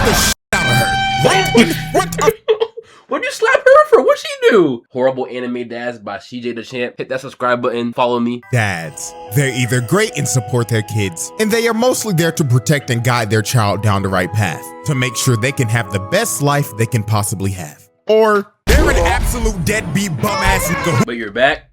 the shit out of her. Right in front of... What'd you slap her for? What'd she do? Horrible Anime Dads by CJ the Champ. Hit that subscribe button. Follow me. Dads. They're either great and support their kids, and they are mostly there to protect and guide their child down the right path, to make sure they can have the best life they can possibly have. Or they're an absolute deadbeat bum-ass nigga But you're back.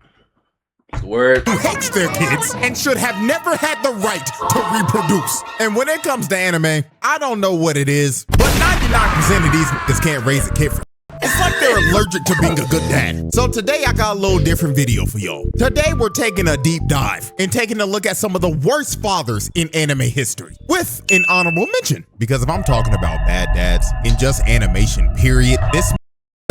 Word. who hates their kids and should have never had the right to reproduce. And when it comes to anime, I don't know what it is, but 99% of these niggas can't raise a kid for. It's like they're allergic to being a good dad. So today I got a little different video for y'all. Today we're taking a deep dive and taking a look at some of the worst fathers in anime history, with an honorable mention. Because if I'm talking about bad dads in just animation period, this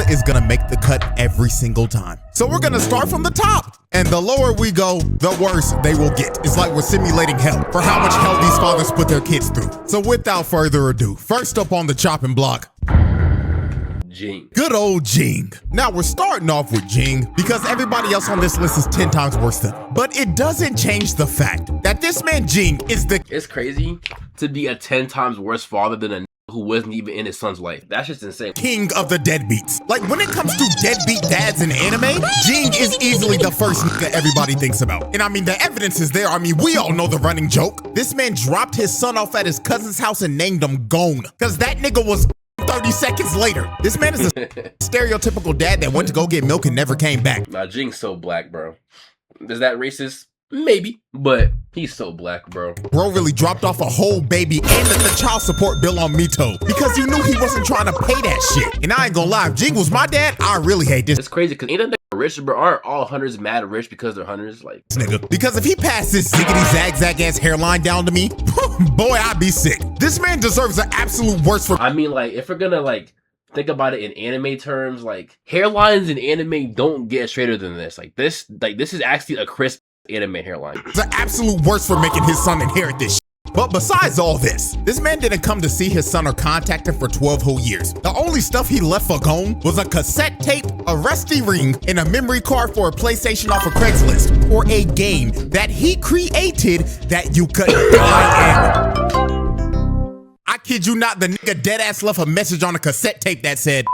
is gonna make the cut every single time. So we're gonna start from the top. And the lower we go, the worse they will get. It's like we're simulating hell for how much hell these fathers put their kids through. So without further ado, first up on the chopping block, Jing. good old Jing. Now we're starting off with Jing because everybody else on this list is 10 times worse than him. But it doesn't change the fact that this man Jing is the It's crazy to be a 10 times worse father than a who wasn't even in his son's life. That's just insane. king of the deadbeats. Like when it comes to deadbeat dads in anime, Jing is easily the first nigga everybody thinks about. And I mean, the evidence is there. I mean, we all know the running joke. This man dropped his son off at his cousin's house and named him Gon, because that nigga was 30 seconds later. This man is a stereotypical dad that went to go get milk and never came back. Nah, Jing's so black, bro. Is that racist? Maybe, but he's so black, bro. Bro really dropped off a whole baby and the child support bill on Mito because he knew he wasn't trying to pay that shit. And I ain't gonna lie, if Jing was my dad, I really hate this It's crazy because ain't that nigga rich, bro? Aren't all hunters mad rich because they're hunters? Like, nigga. Because if he passed this ziggity zag ass hairline down to me, boy, I'd be sick. This man deserves the absolute worst for. I mean, like, if we're gonna like think about it in anime terms, like hairlines in anime don't get straighter than this. Like this is actually a crisp anime hairline. The absolute worst for making his son inherit this shit. But besides all this man didn't come to see his son or contact him for 12 whole years. The only stuff he left for Gon was a cassette tape, a rusty ring, and a memory card for a PlayStation off of Craigslist, or a game that he created that you could buy in. I kid you not, the nigga deadass left a message on a cassette tape that said,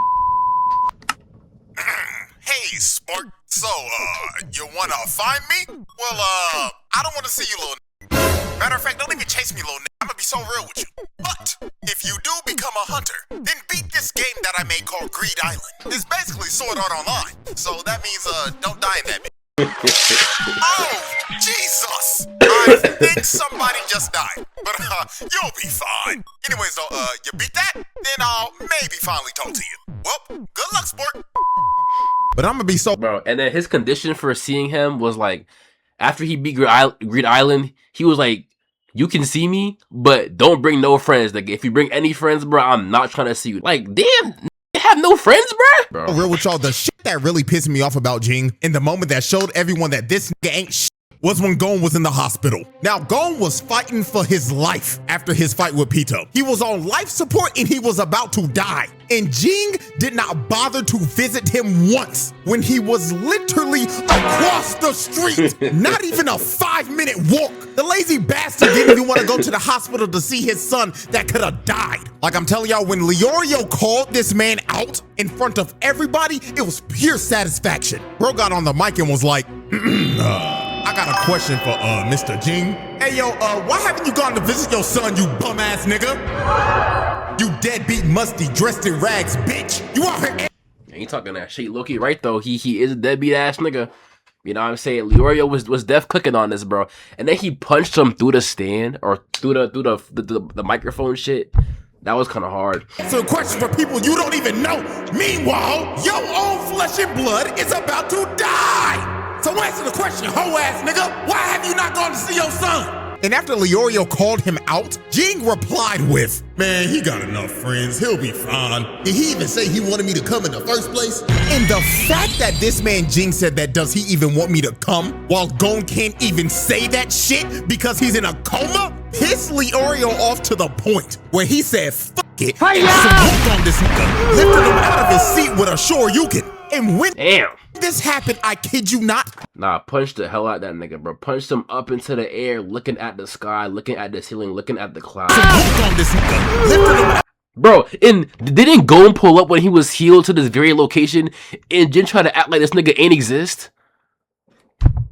"Hey, Spark, so, you wanna find me? Well, I don't wanna see you, little nigga. Matter of fact, don't even chase me, little nigga. I'm gonna be so real with you. But, if you do become a hunter, then beat this game that I made called Greed Island. It's basically Sword Art Online. So that means, don't die in that bitch." Oh, Jesus! I think somebody just died. But, you'll be fine. Anyways, though, you beat that? Then I'll maybe finally talk to you. Well, good luck, sport. But I'm gonna be so... Bro, and then his condition for seeing him was like, after he beat Greed Island, he was like, you can see me, but don't bring no friends. Like, if you bring any friends, bro, I'm not trying to see you. Like, damn, you have no friends, bro? Real with y'all, the shit that really pissed me off about Jing, in the moment that showed everyone that this nigga ain't shit, was when Gon was in the hospital. Now, Gon was fighting for his life after his fight with Pito. He was on life support and he was about to die. And Jing did not bother to visit him once when he was literally across the street. Not even a 5-minute walk. The lazy bastard didn't even want to go to the hospital to see his son that could have died. Like I'm telling y'all, when Leorio called this man out in front of everybody, it was pure satisfaction. Bro got on the mic and was like, I got a question for Mr. Jing. Hey yo, why haven't you gone to visit your son, you bum ass nigga? You deadbeat musty dressed in rags, bitch. You out here. He talking that shit. Loki, right though. He is a deadbeat ass nigga. You know what I'm saying? Leorio was def clicking on this, bro. And then he punched him through the stand or through the microphone shit. That was kind of hard. So a question for people you don't even know. Meanwhile, your own flesh and blood is about to die. So answer the question, hoe ass nigga. Why have you not gone to see your son? And after Leorio called him out, Jing replied with, "Man, he got enough friends. He'll be fine. Did he even say he wanted me to come in the first place?" And the fact that this man Jing said that, does he even want me to come, while Gon can't even say that shit because he's in a coma, pissed Leorio off to the point where he said, "Fuck it," and smoked on this nigga, lifted him out of his seat with a Shoryuken. And when this happened, I kid you not. Nah, punched the hell out of that nigga, bro. Punched him up into the air, looking at the sky, looking at the ceiling, looking at the clouds. On this nigga, lifted him out. Bro, and didn't Gon pull up when he was healed to this very location and Jin try to act like this nigga ain't exist?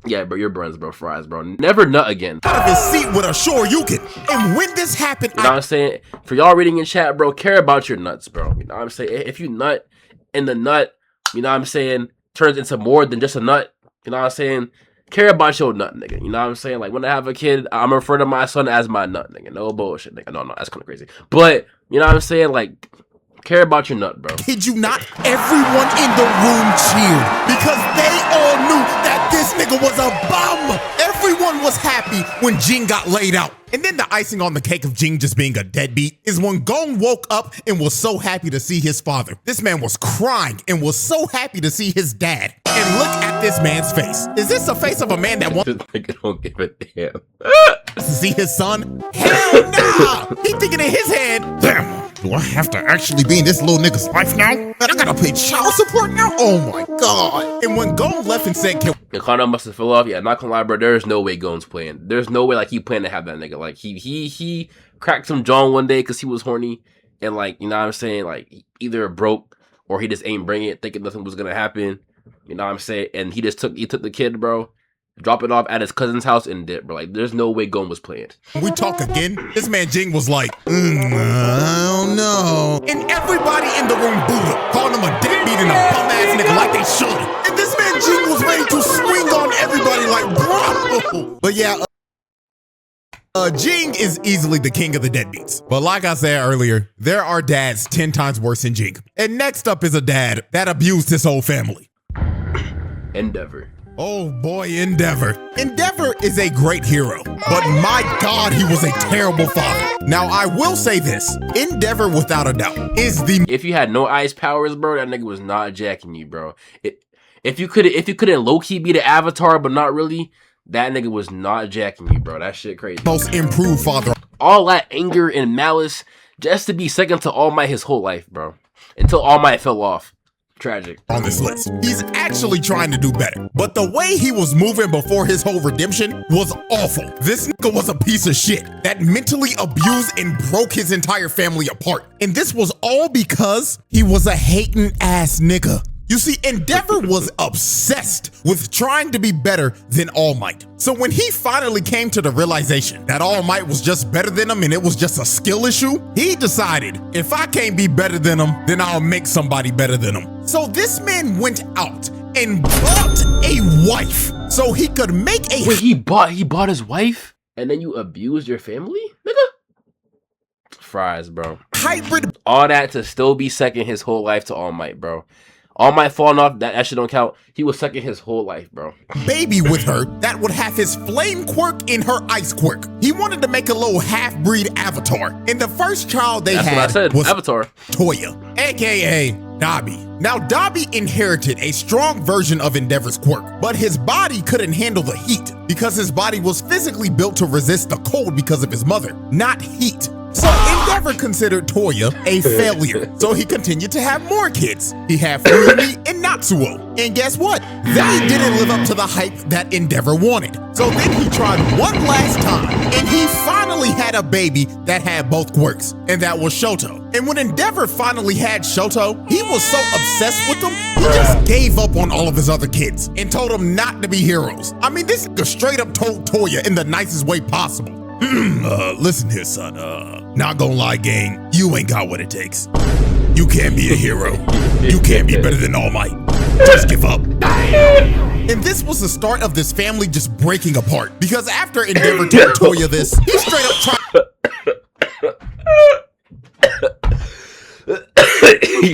Yeah, bro, your brains, bro, fries, bro. Never nut again. Out of his seat with a Shoryuken. And when this happened, you know what I'm saying? For y'all reading in chat, bro, care about your nuts, bro. You know what I'm saying? If you nut and the nut, you know what I'm saying, turns into more than just a nut, you know what I'm saying? Care about your nut, nigga. You know what I'm saying? Like, when I have a kid, I'm referring to my son as my nut, nigga. No bullshit, nigga. No, that's kind of crazy. But, you know what I'm saying? Like, care about your nut, bro. Kid you not? Everyone in the room cheered because they all knew that this nigga was a bum. Everyone was happy when Jing got laid out. And then the icing on the cake of Jing just being a deadbeat is when Gon woke up and was so happy to see his father. This man was crying and was so happy to see his dad. And look at this man's face. Is this the face of a man that wants don't give a damn to see his son? Hell nah! He thinking in his head, damn, do I have to actually be in this little nigga's life now? Man, I gotta pay child support now? Oh my god. And when Gon left and said, the condom must have fell off. Yeah, not gonna lie, bro. There's no way Gon's playing. There's no way like he planned to have that nigga. Like he cracked some John one day because he was horny and like, you know what I'm saying, like either broke or he just ain't bring it thinking nothing was gonna happen. You know what I'm saying? And he took the kid, bro, drop it off at his cousin's house and did, bro. Like there's no way Gon was playing. When we talk again, this man Jing was like, I don't know. And everybody in the room booed him, calling him a deadbeat and a bum ass nigga like they should. And this man Jing was ready to swing on everybody like, bro. But yeah, Jing is easily the king of the deadbeats. But like I said earlier, there are dads 10 times worse than Jing. And next up is a dad that abused his whole family. Endeavor. Oh boy, Endeavor. Endeavor is a great hero, but my God, he was a terrible father. Now, I will say this, Endeavor, without a doubt, is the... If you had no ice powers, bro, that nigga was not jacking you, bro. If you couldn't low-key be the Avatar, but not really, that nigga was not jacking you, bro. That shit crazy. Most improved father. All that anger and malice just to be second to All Might his whole life, bro. Until All Might fell off. Tragic. On this list. He's actually trying to do better. But the way he was moving before his whole redemption was awful. This nigga was a piece of shit that mentally abused and broke his entire family apart. And this was all because he was a hating ass nigga. You see, Endeavor was obsessed with trying to be better than All Might. So when he finally came to the realization that All Might was just better than him and it was just a skill issue, he decided, if I can't be better than him, then I'll make somebody better than him. So this man went out and bought a wife so he could make a... Wait, he bought his wife? And then you abused your family? Nigga? Fries, bro. Hybrid. All that to still be second his whole life to All Might, bro. All Might falling off, that shit don't count. He was second his whole life, bro. Baby with her that would have his flame quirk in her ice quirk. He wanted to make a little half-breed avatar. And the first child they had was Avatar. Toya, aka Dabi. Now, Dabi inherited a strong version of Endeavor's quirk, but his body couldn't handle the heat because his body was physically built to resist the cold because of his mother, not heat. So Endeavor considered Toya a failure, so he continued to have more kids. He had Furumi and Natsuo, and guess what? They didn't live up to the hype that Endeavor wanted. So then he tried one last time, and he finally had a baby that had both quirks, and that was Shoto. And when Endeavor finally had Shoto, he was so obsessed with them, he just gave up on all of his other kids and told them not to be heroes. I mean, this nigga straight up told Toya in the nicest way possible. Listen here, son, not gonna lie, gang, you ain't got what it takes. You can't be a hero. You can't be better than All Might. Just give up. And this was the start of this family just breaking apart, because after Endeavor told Toya this, he straight up tried.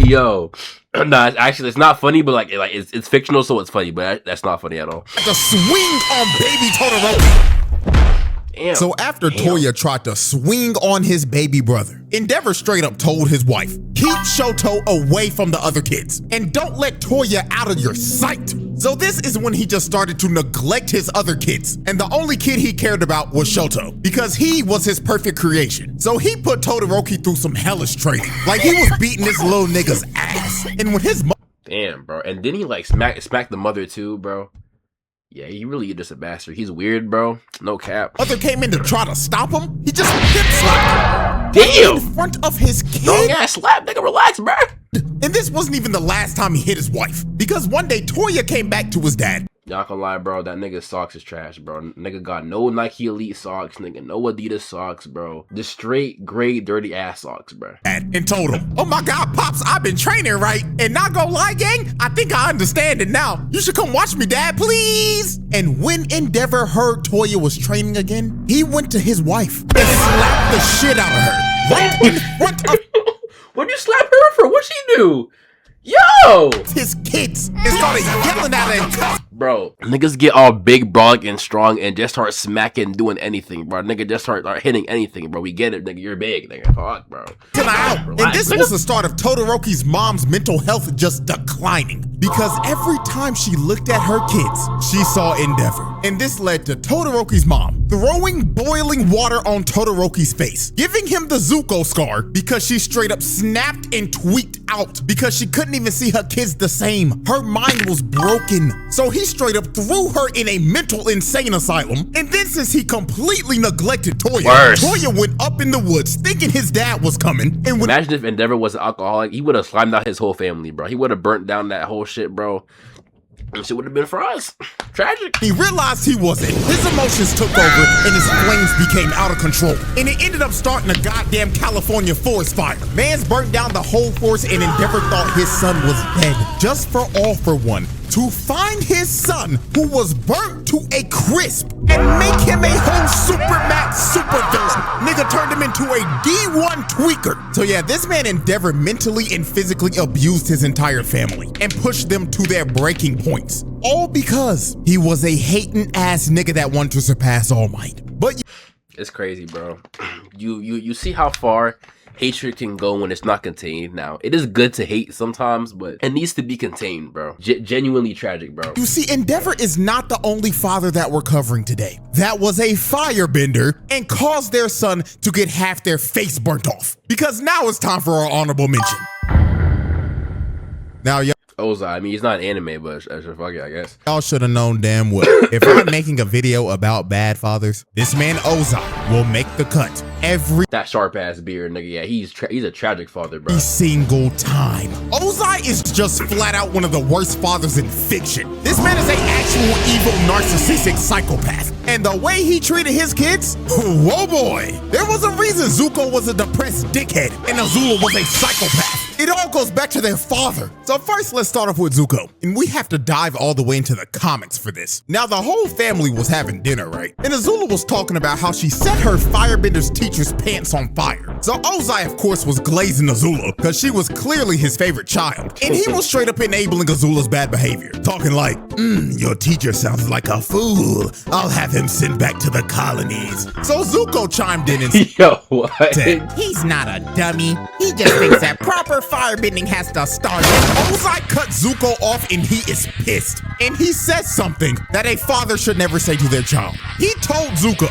Yo, nah, actually, it's not funny, but like it's fictional, so it's funny, but that's not funny at all. To swing on baby Todoroki. Damn. So after Toya tried to swing on his baby brother, Endeavor straight up told his wife, keep Shoto away from the other kids and don't let Toya out of your sight. So this is when he just started to neglect his other kids. And the only kid he cared about was Shoto because he was his perfect creation. So he put Todoroki through some hellish training. Like he was beating this little nigga's ass. And when his damn, bro. And then he like smacked the mother too, bro. Yeah, he really is just a bastard. He's weird, bro. No cap. Mother came in to try to stop him. He just hip slapped him. Damn. in front of his kid. Strong ass slap, nigga. Relax, bro. And this wasn't even the last time he hit his wife, because one day Toya came back to his dad. Y'all can lie, bro. That nigga's socks is trash, bro. Nigga got no Nike Elite socks, nigga. No Adidas socks, bro. Just straight, gray, dirty ass socks, bro. And told him, oh my God, Pops, I've been training right. And not gonna lie, gang, I think I understand it now. You should come watch me, Dad, please. And when Endeavor heard Toya was training again, he went to his wife and slapped the shit out of her. Right in front of What'd you slap her for? What'd she do? Yo! his kids and started yelling at him. Bro, niggas get all big, brolic, and strong and just start smacking, doing anything, bro. Nigga just start hitting anything, bro. We get it, nigga. You're big, nigga. Fuck, bro. And this was the start of Todoroki's mom's mental health just declining, because every time she looked at her kids, she saw Endeavor. And this led to Todoroki's mom throwing boiling water on Todoroki's face, giving him the Zuko scar because she straight up snapped and tweaked out because she couldn't even see her kids the same. Her mind was broken. So he straight up threw her in a mental insane asylum. And then since he completely neglected Toya, Toya went up in the woods thinking his dad was coming. And when imagine if Endeavor was an alcoholic, he would have slimed out his whole family, bro. He would have burnt down that whole shit, bro. And shit would have been for us. Tragic. he realized he wasn't, his emotions took over and his flames became out of control. And it ended up starting a goddamn California forest fire. Mans burnt down the whole forest and Endeavor thought his son was dead. Just for all for one, to find his son who was burnt to a crisp and make him a whole supermax supervillain. Nigga turned him into a D1 tweaker. So yeah, this man Endeavor mentally and physically abused his entire family and pushed them to their breaking points. All because he was a hating ass nigga that wanted to surpass All Might. But it's crazy, bro. You see how far hatred can go when it's not contained. Now, it is good to hate sometimes, but it needs to be contained, bro. Genuinely tragic, bro. you see, Endeavor is not the only father that we're covering today. That was a firebender and caused their son to get half their face burnt off. Because now it's time for our honorable mention. Now, Ozai, I mean, he's not an anime, but fuck it, I guess. y'all should have known damn well. If I'm making a video about bad fathers, this man Ozai will make the cut every That sharp ass beard, nigga. Yeah, he's a tragic father, bro. single time. Ozai is just flat out one of the worst fathers in fiction. This man is an actual evil narcissistic psychopath. And the way he treated his kids, whoa boy. There was a reason Zuko was a depressed dickhead and Azula was a psychopath. It all goes back to their father. So first, let's start off with Zuko. And we have to dive all the way into the comics for this. Now, the whole family was having dinner, right? And Azula was talking about how she set her firebender's teacher's pants on fire. So Ozai, of course, was glazing Azula because she was clearly his favorite child. And he was straight up enabling Azula's bad behavior. Talking like, your teacher sounds like a fool. I'll have him sent back to the colonies. So Zuko chimed in and said, Yo, what? he's not a dummy. He just thinks that proper firebending has to start. Ozai cut Zuko off and he is pissed. And he says something that a father should never say to their child. He told Zuko,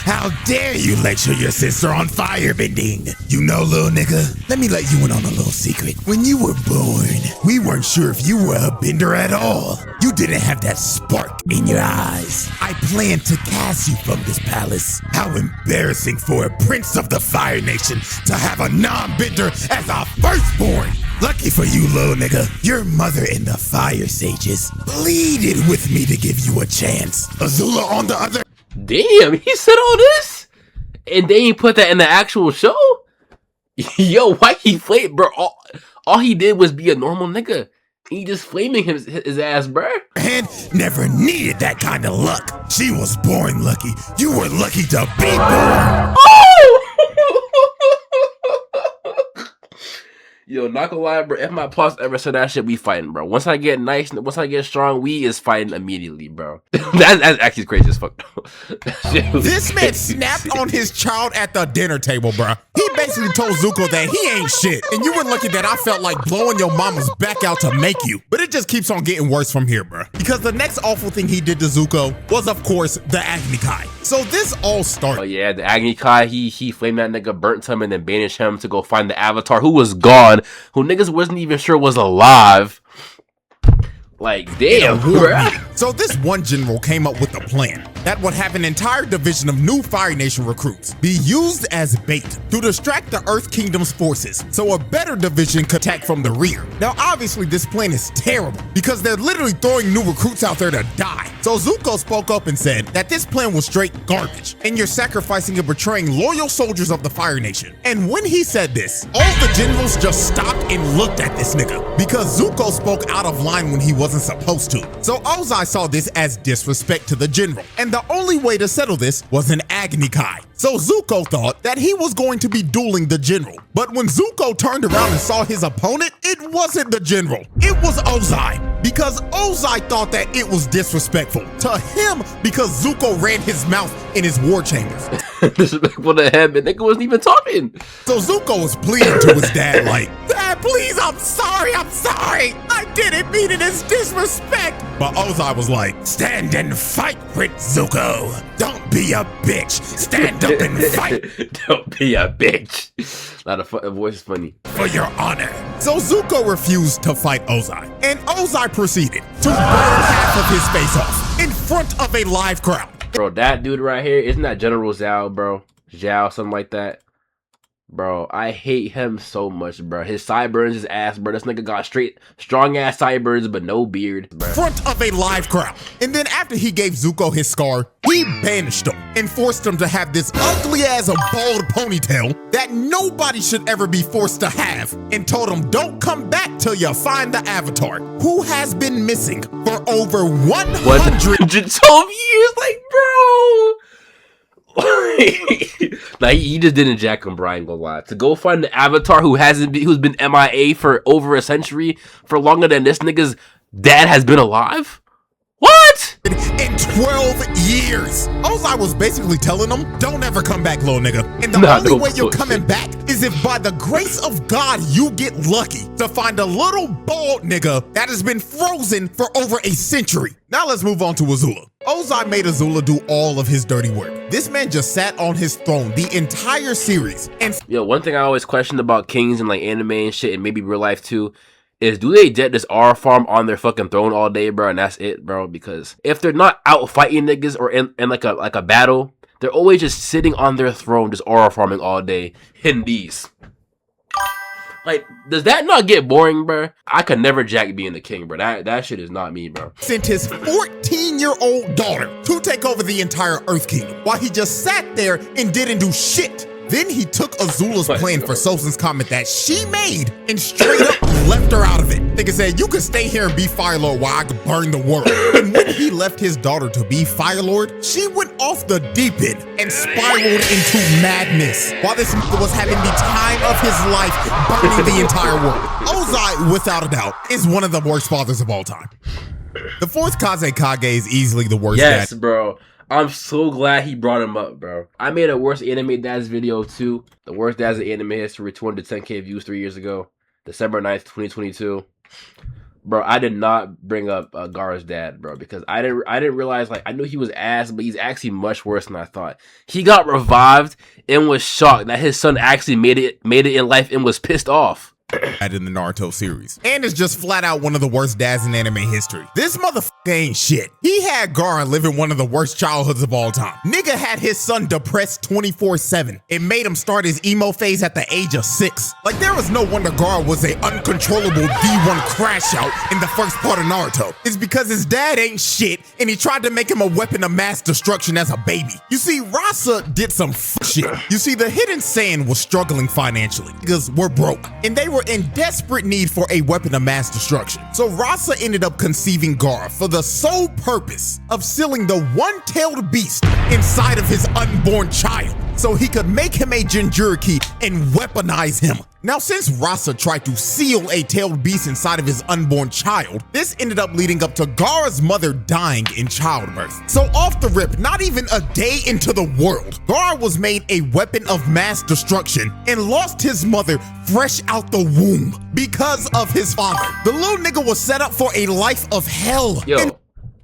how dare you lecture your sister on firebending? You know, little nigga, let me let you in on a little secret. When you were born, we weren't sure if you were a bender at all. You didn't have that spark in your eyes. I planned to cast you from this palace. How embarrassing for a prince of the Fire Nation to have a non-bender as a firstborn. Lucky for you, little nigga, your mother and the Fire Sages pleaded with me to give you a chance. Azula on the other. Damn, he said all this? And they ain't put that in the actual show? Yo, why he flame, bro? All he did was be a normal nigga. He just flaming his ass, bro. And never needed that kind of luck. She was born lucky. You were lucky to be born. Oh! Yo, not gonna lie, bro. If my boss ever said that shit, we fighting, bro. Once I get nice, once I get strong, we is fighting immediately, bro. that's actually crazy as fuck. This man snapped on his child at the dinner table, bro. He basically told Zuko that he ain't shit. And you were lucky that I felt like blowing your mama's back out to make you. But it just keeps on getting worse from here, bro. Because the next awful thing he did to Zuko was, of course, the Agni Kai. So this all started. Oh yeah, the Agni Kai, he flamed that nigga, burnt him, and then banished him to go find the Avatar, who was gone, who niggas wasn't even sure was alive. Like, damn, bruh. So this one general came up with a plan that would have an entire division of new Fire Nation recruits be used as bait to distract the Earth Kingdom's forces so a better division could attack from the rear. Now obviously this plan is terrible because they're literally throwing new recruits out there to die. So Zuko spoke up and said that this plan was straight garbage and you're sacrificing and betraying loyal soldiers of the Fire Nation. And when he said this, all the generals just stopped and looked at this nigga because Zuko spoke out of line when he wasn't supposed to. So Ozai saw this as disrespect to the general, and the only way to settle this was an Agni Kai. So Zuko thought that he was going to be dueling the general, but when Zuko turned around and saw his opponent, it wasn't the general, it was Ozai. Because Ozai thought that it was disrespectful to him because Zuko ran his mouth in his war chambers. Disrespectful to him, and nigga wasn't even talking. So Zuko was pleading to his dad like, "Dad, please, I'm sorry. I didn't mean it as disrespect." But Ozai was like, "Stand and fight, Prince Zuko. Don't be a bitch. Stand up and fight." Don't be a bitch. Not a voice is funny. For your honor. So Zuko refused to fight Ozai, and Ozai proceeded to burn half of his face off in front of a live crowd. Bro, that dude right here, isn't that General Zhao, bro? Zhao, something like that. Bro, I hate him so much, bro. His sideburns, his ass, bro. This nigga got straight, strong ass sideburns, but no beard, bro. In front of a live crowd. And then after he gave Zuko his scar, he banished him and forced him to have this ugly ass a bald ponytail that nobody should ever be forced to have, and told him, "Don't come back till you find the Avatar, who has been missing for over 112 years, like, bro. Like, he just didn't jack him, bro. I ain't gonna lie. To go find the Avatar who's been MIA for over a century, for longer than this nigga's dad has been alive? What? In 12 years. Ozai was basically telling him, "Don't ever come back, little nigga. And the only way you're coming back is if by the grace of God you get lucky to find a little bald nigga that has been frozen for over a century." Now let's move on to Azula. Ozai made Azula do all of his dirty work. This man just sat on his throne the entire series. And yo, one thing I always questioned about kings and like anime and shit, and maybe real life too, is do they get this R farm on their fucking throne all day, bro, and that's it, bro? Because if they're not out fighting niggas or in like a battle, they're always just sitting on their throne, just aura farming all day, hitting these. Like, does that not get boring, bro? I could never jack being the king, bro. That shit is not me, bro. Sent his 14-year-old daughter to take over the entire Earth Kingdom while he just sat there and didn't do shit. Then he took Azula's plan for Sozin's comment that she made and straight up left her out of it. Nigga said, "You can stay here and be Fire Lord while I can burn the world." And when he left his daughter to be Fire Lord, she went off the deep end and spiraled into madness while this nigga was having the time of his life burning the entire world. Ozai, without a doubt, is one of the worst fathers of all time. The fourth Kazekage is easily the worst Yes, dad. bro. I'm so glad he brought him up, bro. I made a worst anime dads video too. The worst dads in anime history, 210K views 3 years ago. December 9th, 2022. Bro, I did not bring up Gaara's dad, bro, because I didn't realize, like, I knew he was ass, but he's actually much worse than I thought. He got revived and was shocked that his son actually made it in life and was pissed off. In the Naruto series, and is just flat out one of the worst dads in anime history. This motherfucker ain't shit. He had Gaara living one of the worst childhoods of all time. Nigga had his son depressed 24/7. It made him start his emo phase at the age of 6. Like, there was no wonder Gaara was a uncontrollable D1 crash out in the first part of Naruto. It's because his dad ain't shit, and he tried to make him a weapon of mass destruction as a baby. You see, Rasa did some shit. You see, the Hidden Sand was struggling financially because we're broke, and they were in desperate need for a weapon of mass destruction. So Rasa ended up conceiving Gaara for the sole purpose of sealing the one-tailed beast inside of his unborn child so he could make him a Jinchuriki and weaponize him. Now, since Rasa tried to seal a tailed beast inside of his unborn child, this ended up leading up to Gaara's mother dying in childbirth. So off the rip, not even a day into the world, Gaara was made a weapon of mass destruction and lost his mother fresh out the womb because of his father. The little nigga was set up for a life of hell. Yo,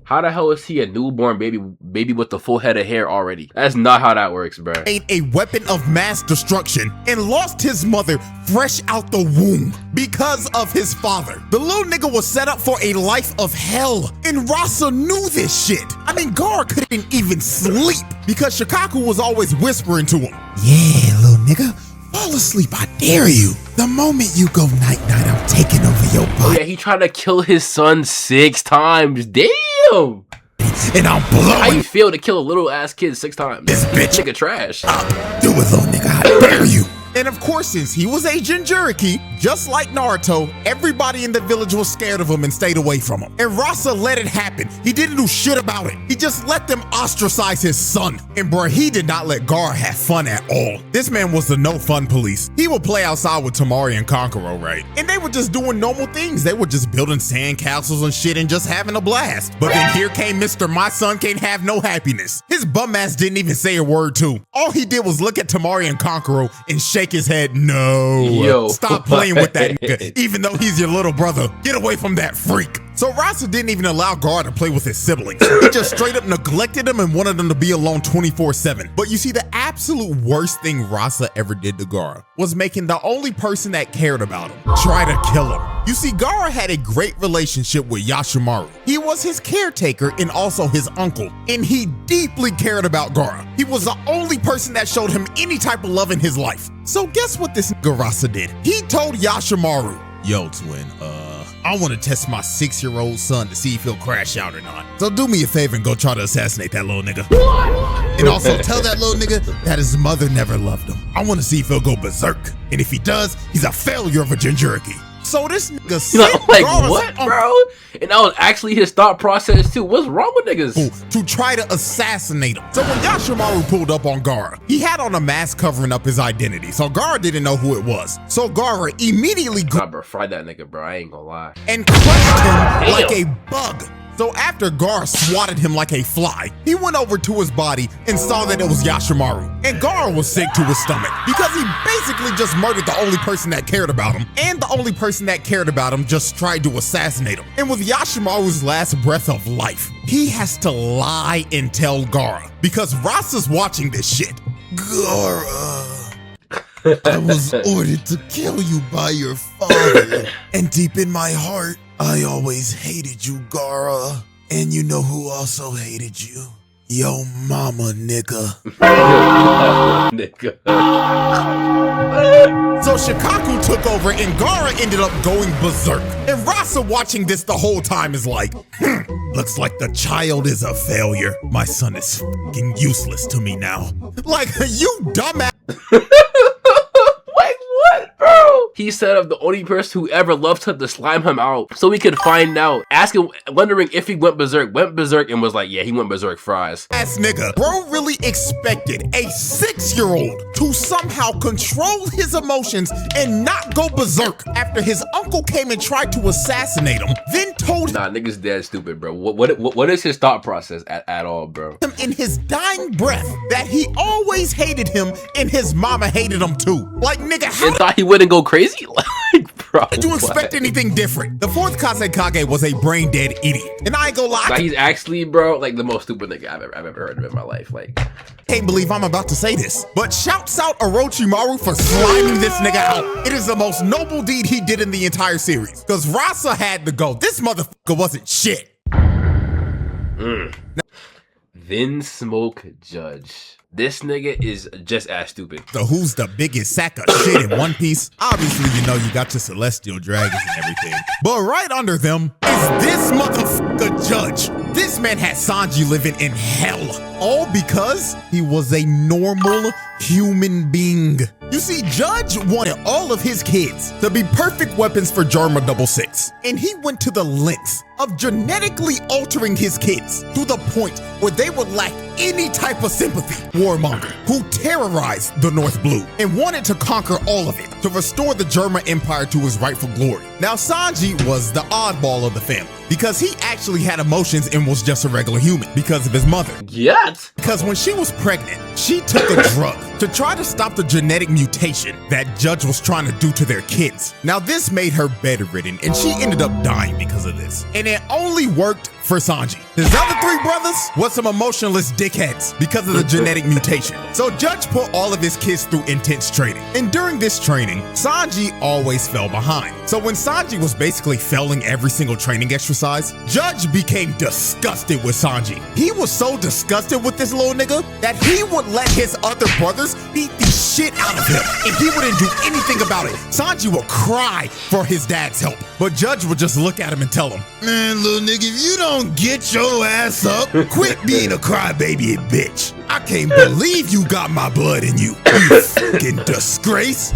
How the hell is he a newborn baby with the full head of hair already? That's not how that works, bro. A weapon of mass destruction and lost his mother fresh out the womb because of his father. The little nigga was set up for a life of hell, and Rasa knew this shit. I mean, Gar couldn't even sleep because Shikaku was always whispering to him, "Yeah, little nigga, fall asleep, I dare you. The moment you go night-night, I'm taking over your body." Oh yeah, he tried to kill his son 6 times. Damn! And I'm blowing. How you feel to kill a little ass kid 6 times? This bitch nigga trash. Do it, little nigga, I dare you. And of course, since he was a Jinchuriki, just like Naruto, everybody in the village was scared of him and stayed away from him. And Rasa let it happen. He didn't do shit about it. He just let them ostracize his son. And bruh, he did not let Gar have fun at all. This man was the no fun police. He would play outside with Tamari and Kankuro, right? And they were just doing normal things. They were just building sand castles and shit and just having a blast. But then here came Mr. My Son Can't Have No Happiness. His bum ass didn't even say a word too. All he did was look at Tamari and Kankuro and shake his head. No. Yo. Stop playing with that nigga, even though he's your little brother. Get away from that freak. So Rasa didn't even allow Gar to play with his siblings. He just straight up neglected them and wanted them to be alone 24/7. But you see, the absolute worst thing Rasa ever did to Gar was making the only person that cared about him try to kill him. You see, Gar had a great relationship with Yashimaru. He was his caretaker and also his uncle, and he deeply cared about Gar. He was the only person that showed him any type of love in his life. So guess what this nigga Rasa did? He told Yashimaru, "Yo, twin, I want to test my 6-year-old son to see if he'll crash out or not. So do me a favor and go try to assassinate that little nigga. And also tell that little nigga that his mother never loved him. I want to see if he'll go berserk. And if he does, he's a failure of a Jinchuriki." So this nigga sent like, Gar's what, uncle bro? And that was actually his thought process too. What's wrong with niggas? to try to assassinate him. So when Yashimaru pulled up on Gar, he had on a mask covering up his identity. So Gar didn't know who it was. So Gar immediately Nah, bro, fry that nigga, bro. I ain't gonna lie. and crushed him like a bug. So after Gar swatted him like a fly, he went over to his body and saw that it was Yashimaru. And Gar was sick to his stomach because he basically just murdered the only person that cared about him. And the only person that cared about him just tried to assassinate him. And with Yashimaru's last breath of life, he has to lie and tell Gar because Rasa's watching this shit. "Gara, I was ordered to kill you by your father. And deep in my heart, I always hated you, Gara. And you know who also hated you? Yo mama, nigga." So Shikaku took over and Gara ended up going berserk. And Rasa watching this the whole time is like, looks like the child is a failure. My son is fucking useless to me now. Like, you dumbass. What, bro? He said of the only person who ever loved him to slime him out so we could find out, asking, wondering if he went berserk, and was like, yeah, he went berserk, fries. Ass nigga. Bro really expected a 6-year-old to somehow control his emotions and not go berserk after his uncle came and tried to assassinate him, then told Nah, niggas dead stupid, bro. What is his thought process at all, bro? him in his dying breath that he always hated him and his mama hated him too. Like, nigga, how And thought he wouldn't go crazy? Like, bro, did you expect anything different? The 4th Kazekage was a brain dead idiot. And I ain't gonna lie, like, he's actually, bro, like the most stupid nigga I've ever heard of in my life. Like, I can't believe I'm about to say this, but shouts out Orochimaru for sliming this nigga out. It is the most noble deed he did in the entire series. Cause Rasa had to go. This motherfucker wasn't shit. Then Smoke Judge. This nigga is just as stupid. So who's the biggest sack of shit in One Piece? Obviously, you know you got your celestial dragons and everything. But right under them is this motherfucker Judge. This man had Sanji living in hell. All because he was a normal human being. You see, Judge wanted all of his kids to be perfect weapons for Jarma 66. And he went to the lengths of genetically altering his kids to the point where they would lack any type of sympathy. Warmonger, who terrorized the North Blue and wanted to conquer all of it to restore the German Empire to its rightful glory. Now, Sanji was the oddball of the family because he actually had emotions and was just a regular human because of his mother. Yet. Because when she was pregnant, she took a drug to try to stop the genetic mutation that Judge was trying to do to their kids. Now, this made her bedridden and she ended up dying because of this. And it only worked for Sanji. His other 3 brothers was some emotionless dickheads because of the genetic mutation. So Judge put all of his kids through intense training. And during this training, Sanji always fell behind. So when Sanji was basically failing every single training exercise, Judge became disgusted with Sanji. He was so disgusted with this little nigga that he would let his other brothers beat the shit out of him. And he wouldn't do anything about it. Sanji would cry for his dad's help. But Judge would just look at him and tell him, man, little nigga, if you don't get your ass up, quit being a crybaby and bitch. I can't believe you got my blood in you, you fucking disgrace.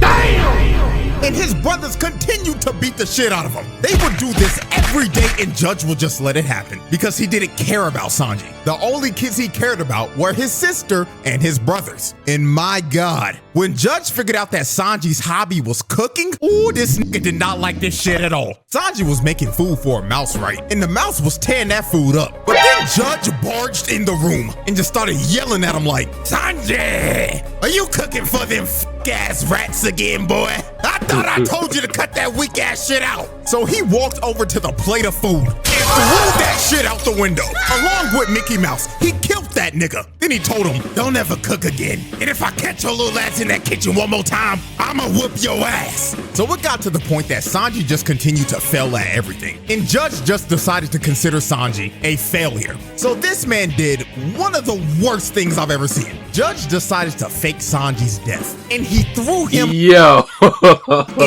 And his brothers continued to beat the shit out of him. They would do this every day and Judge would just let it happen because he didn't care about Sanji. The only kids he cared about were his sister and his brothers. And my God, when Judge figured out that Sanji's hobby was cooking, ooh, this nigga did not like this shit at all. Sanji was making food for a mouse, right? And the mouse was tearing that food up. But then Judge barged in the room and just started yelling at him like, Sanji, are you cooking for them ass rats again, boy? I thought I told you to cut that weak ass shit out. So he walked over to the plate of food and threw that shit out the window, along with Mickey Mouse. He killed that nigga. Then he told him, don't ever cook again. And if I catch your little ass in that kitchen one more time, I'ma whoop your ass. So it got to the point that Sanji just continued to fail at everything. And Judge just decided to consider Sanji a failure. So this man did one of the worst things I've ever seen. Judge decided to fake Sanji's death. And he threw him in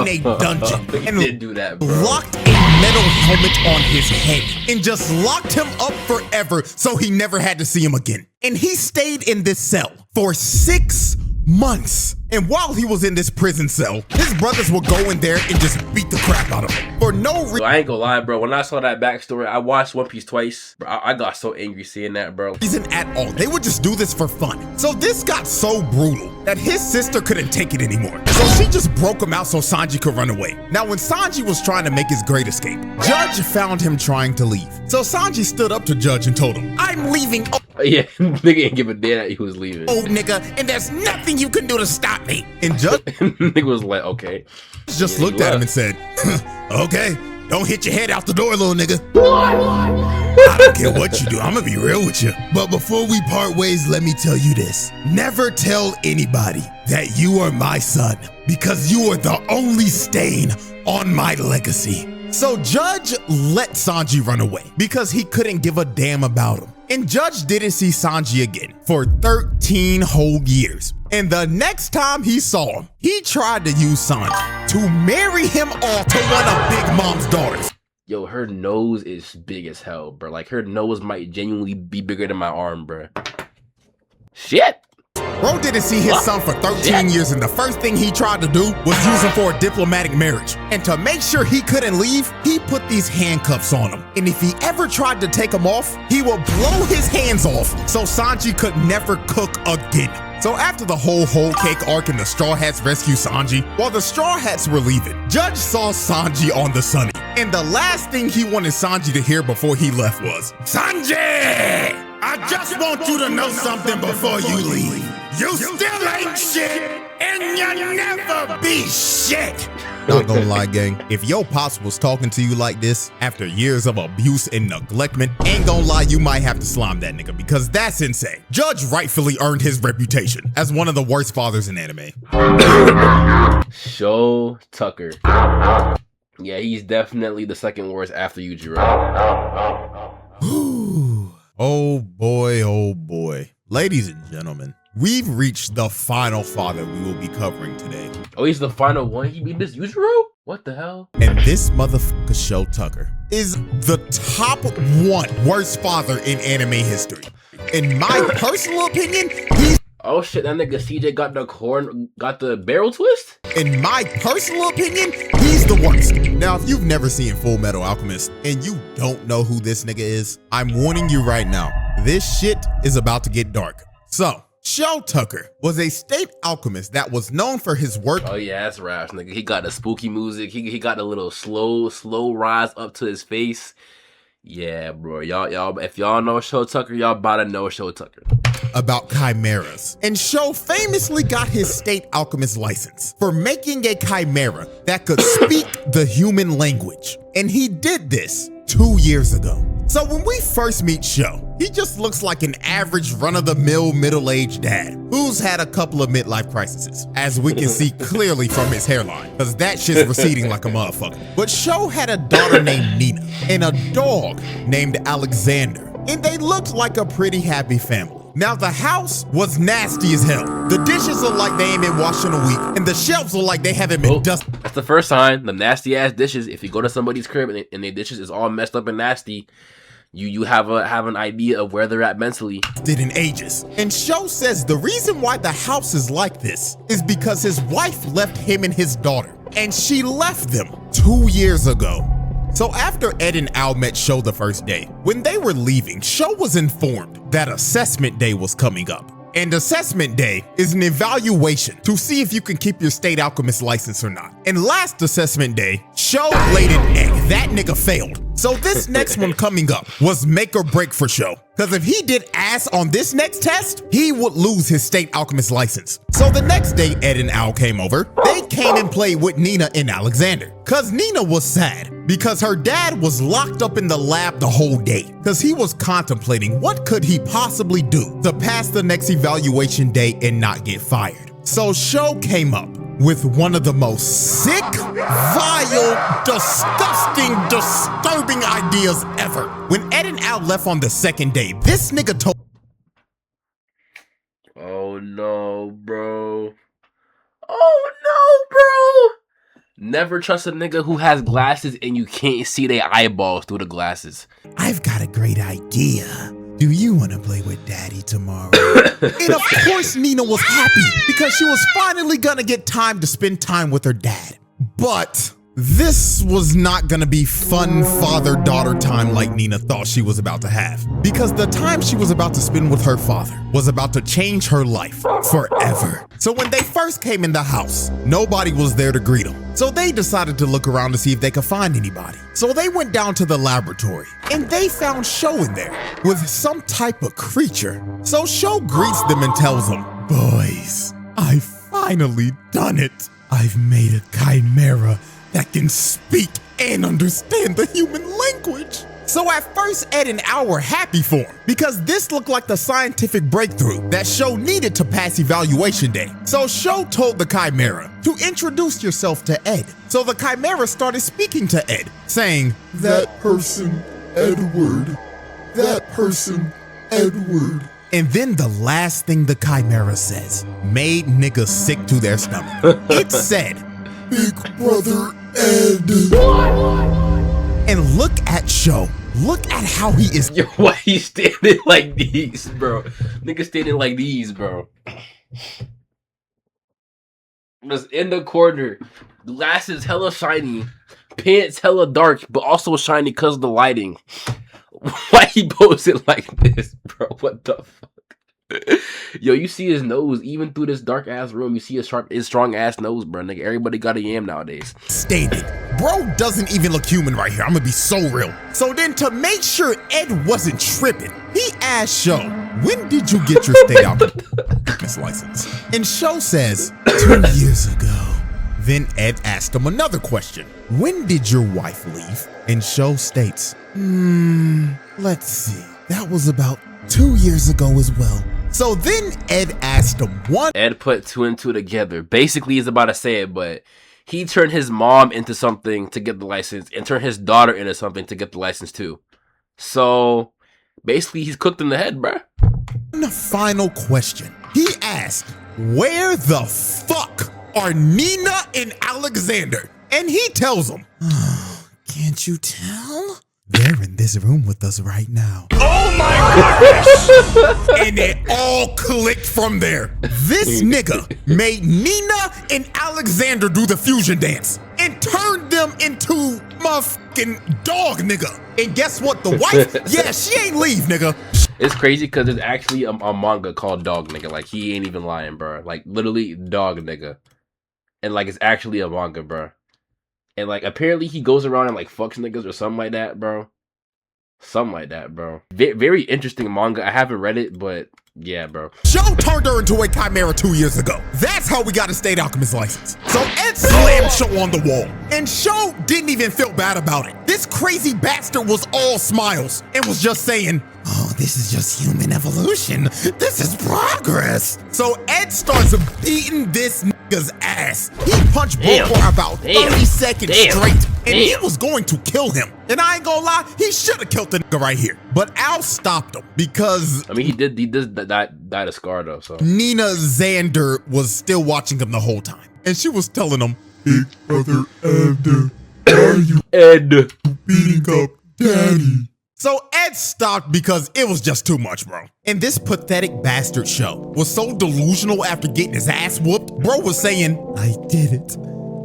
a dungeon and did do that, bro. Locked a metal helmet on his head and just locked him up forever so he never had to see him again. And he stayed in this cell for 6 months. And while he was in this prison cell, his brothers would go in there and just beat the crap out of him for no reason. I ain't gonna lie, bro. When I saw that backstory, I watched One Piece twice. Bro, I got so angry seeing that, bro. Reason at all. They would just do this for fun. So this got so brutal that his sister couldn't take it anymore. So she just broke him out so Sanji could run away. Now when Sanji was trying to make his great escape, Judge found him trying to leave. So Sanji stood up to Judge and told him, I'm leaving. Yeah, nigga ain't give a damn that he was leaving. Oh, nigga, and there's nothing you can do to stop me. And Judge nigga was like, okay. Just looked at him and said, okay, don't hit your head out the door, little nigga. I don't care what you do, I'm gonna be real with you. But before we part ways, let me tell you this. Never tell anybody that you are my son, because you are the only stain on my legacy. So Judge let Sanji run away because he couldn't give a damn about him. And Judge didn't see Sanji again for 13 whole years. And the next time he saw him, he tried to use Sanji to marry him off to one of Big Mom's daughters. Yo, her nose is big as hell, bro. Like, her nose might genuinely be bigger than my arm, bro. Shit. Bro didn't see his son for 13 years, and the first thing he tried to do was use him for a diplomatic marriage. And to make sure he couldn't leave, he put these handcuffs on him. And if he ever tried to take them off, he would blow his hands off so Sanji could never cook again. So after the whole cake arc and the Straw Hats rescue Sanji, while the Straw Hats were leaving, Judge saw Sanji on the Sunny. And the last thing he wanted Sanji to hear before he left was, Sanji! I just want you to know something before you leave. You still ain't shit, and you'll never be shit. Not gonna lie, gang. If your pops was talking to you like this after years of abuse and neglectment, ain't gonna lie, you might have to slime that nigga because that's insane. Judge rightfully earned his reputation as one of the worst fathers in anime. Shou Tucker. Yeah, he's definitely the second worst after Yujiro. Oh boy, oh boy. Ladies and gentlemen, we've reached the final father we will be covering today. Oh, he's the final one? He beat this Yujiro? What the hell? And this motherfucker, Shou Tucker, is the top 1 worst father in anime history. In my personal opinion, he's... Oh shit, that nigga CJ got the barrel twist? In my personal opinion, he's the worst. Now, if you've never seen Full Metal Alchemist and you don't know who this nigga is, I'm warning you right now. This shit is about to get dark. So, Shou Tucker was a state alchemist that was known for his work. Oh yeah, that's Rash, nigga. He got the spooky music. He got a little slow rise up to his face. Yeah, bro. Y'all, if y'all know Shou Tucker, y'all about to know Shou Tucker. About chimeras. And Shou famously got his state alchemist license for making a chimera that could speak the human language. And he did this 2 years ago. So when we first meet Shou, he just looks like an average run-of-the-mill middle-aged dad who's had a couple of midlife crises, as we can see clearly from his hairline, because that shit's receding like a motherfucker. But Shou had a daughter named Nina and a dog named Alexander, and they looked like a pretty happy family. Now the house was nasty as hell. The dishes look like they ain't been washed in a week, and the shelves look like they haven't been dusted. That's the first sign, the nasty ass dishes. If you go to somebody's crib and their dishes is all messed up and nasty, you have an idea of where they're at mentally. Did in ages. And Shou says the reason why the house is like this is because his wife left him and his daughter, and she left them 2 years ago. So after Ed and Al met Shou the first day, when they were leaving, Shou was informed that assessment day was coming up. And assessment day is an evaluation to see if you can keep your state alchemist license or not. And last assessment day, Shou laid an egg. That nigga failed. So this next one coming up was make or break for Shou. Because if he did ass on this next test, he would lose his state alchemist license. So the next day Ed and Al came over, they came and played with Nina and Alexander. Cause Nina was sad because her dad was locked up in the lab the whole day. Cause he was contemplating what could he possibly do to pass the next evaluation day and not get fired. So Shou came up with one of the most sick, vile, disgusting, disturbing ideas ever. When Ed and Al left on the second day, this nigga told— Oh no, bro. Oh no, bro. Never trust a nigga who has glasses and you can't see their eyeballs through the glasses. I've got a great idea. Do you want to play with daddy tomorrow? And of course Nina was happy because she was finally gonna get time to spend time with her dad. But this was not gonna be fun father-daughter time like Nina thought she was about to have. Because the time she was about to spend with her father was about to change her life forever. So when they first came in the house, nobody was there to greet them. So they decided to look around to see if they could find anybody. So they went down to the laboratory and they found Shou in there with some type of creature. So Shou greets them and tells them, "Boys, I've finally done it. I've made a chimera that can speak and understand the human language." So at first, Ed and Al were happy for him because this looked like the scientific breakthrough that Shou needed to pass evaluation day. So Shou told the chimera to introduce yourself to Ed. So the chimera started speaking to Ed, saying, "That person, Edward. That person, Edward." And then the last thing the chimera says made niggas sick to their stomach. It said, "Big brother Ed." And look at Shou. Look at how he is. Yo, why he standing like these, bro? Nigga standing like these, bro. Just in the corner. Glasses hella shiny. Pants hella dark, but also shiny because of the lighting. Why he posing like this, bro? What the fuck? Yo, you see his nose, even through this dark ass room, you see his strong ass nose, bro. Nigga, everybody got a yam nowadays. Stated. Bro doesn't even look human right here. I'm gonna be so real. So then to make sure Ed wasn't tripping, he asked Shou, "When did you get your state alchemist license?" And Shou says, 2 years ago. Then Ed asked him another question. "When did your wife leave?" And Shou states, let's see. That was about 2 years ago as well. So then Ed asked him one. Ed put two and two together. Basically, he's about to say it, but he turned his mom into something to get the license and turned his daughter into something to get the license too. So basically, he's cooked in the head, bruh. The final question. He asked, "Where the fuck are Nina and Alexander?" And he tells him, "Oh, can't you tell? They're in this room with us right now." Oh my goodness! And it all clicked from there. This nigga made Nina and Alexander do the fusion dance and turned them into motherfucking dog nigga. And guess what? The wife, yeah, she ain't leave, nigga. It's crazy because there's actually a manga called Dog Nigga. Like, he ain't even lying, bro. Like, literally Dog Nigga. And like, it's actually a manga, bro. And like, apparently he goes around and like fucks niggas or something like that, bro. Something like that, bro. Very interesting manga. I haven't read it, but Yeah, bro. Shou turned her into a chimera 2 years ago. That's how we got a state alchemist license. So Ed slammed Shou on the wall, and Shou didn't even feel bad about it. This crazy bastard was all smiles and was just saying, oh, this is just human evolution. This is progress. So Ed starts beating this nigga's ass. He punched Bro for about 30 seconds straight, and he was going to kill him. And I ain't gonna lie, he should have killed the nigga right here. But Al stopped him because... I mean, he did die to Scar, though, so... Nina Xander was still watching him the whole time. And she was telling him, Big brother Ed, are you Ed beating up Daddy? So Ed stopped because it was just too much, bro. And this pathetic bastard Shou was so delusional after getting his ass whooped. Bro was saying, I did it.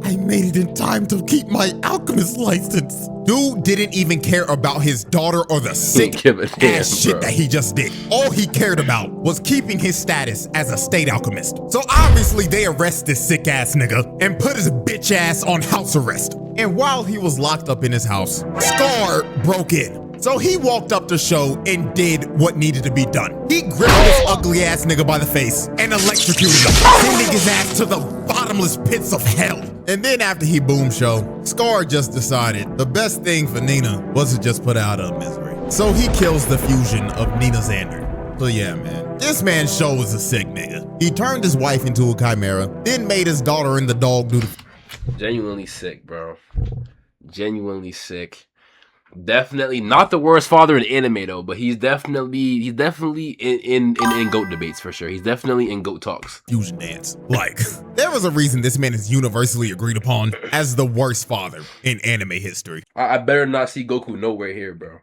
I made it in time to keep my alchemist license. Dude didn't even care about his daughter or the sick ass shit that he just did. All he cared about was keeping his status as a state alchemist. So obviously they arrest this sick ass nigga and put his bitch ass on house arrest. And while he was locked up in his house, Scar broke in. So he walked up to Shou and did what needed to be done. He gripped this ugly ass nigga by the face and electrocuted him, sending his ass to the bottomless pits of hell. And then after he boomed Shou, Scar just decided the best thing for Nina was to just put out her misery. So he kills the fusion of Nina Xander. So yeah, man, this man Shou is a sick nigga. He turned his wife into a chimera, then made his daughter and the dog do the... Genuinely sick, bro. Genuinely sick. Definitely not the worst father in anime though, but he's definitely in GOAT debates for sure. He's definitely in GOAT talks. Fusion dance. Like, there was a reason this man is universally agreed upon as the worst father in anime history. I better not see Goku nowhere here, bro.